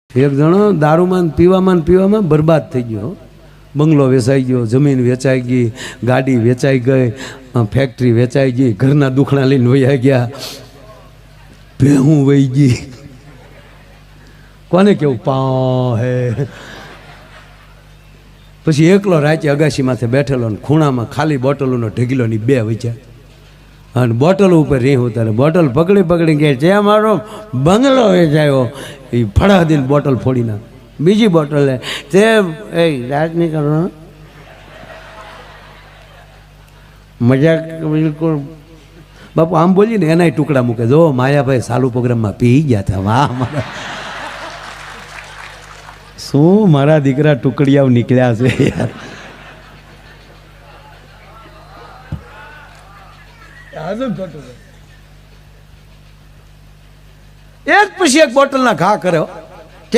એક જણો દારૂમાં પીવામાં બરબાદ થઈ ગયો. બંગલો વેચાઈ ગયો, જમીન વેચાઈ ગઈ, ગાડી વેચાઈ ગઈ, ફેક્ટરી વેચાઈ ગઈ, ઘરના દુખણા લઈને વયા ગયા, ભેહું વહી ગઈ. કોને કેવું પા હે. પછી એકલો રાતે અગાસી માથે બેઠેલો ને ખૂણામાં ખાલી બોટલોનો ઢગલો ની બે વચ્ચે અને બોટલ ઉપર રીહ ઉતારે. બોટલ પકડી કે જે મારો બંગલો વેચાયો એ ફળા દઈને બોટલ ફોડી નાખ. બીજી બોટલ લે તે એ રાજ નહીં કરો, મજાક બિલકુલ. બાપુ આમ બોલીને એનાય ટુકડા મૂકે. જો માયાભાઈ સાલુ પ્રોગ્રામમાં પી ગયા હતા. વાહ મારા શું મારા દીકરા ટુકડિયાઓ નીકળ્યા છે યાર. એક પછી એક બોટલના ઘા કર્યો.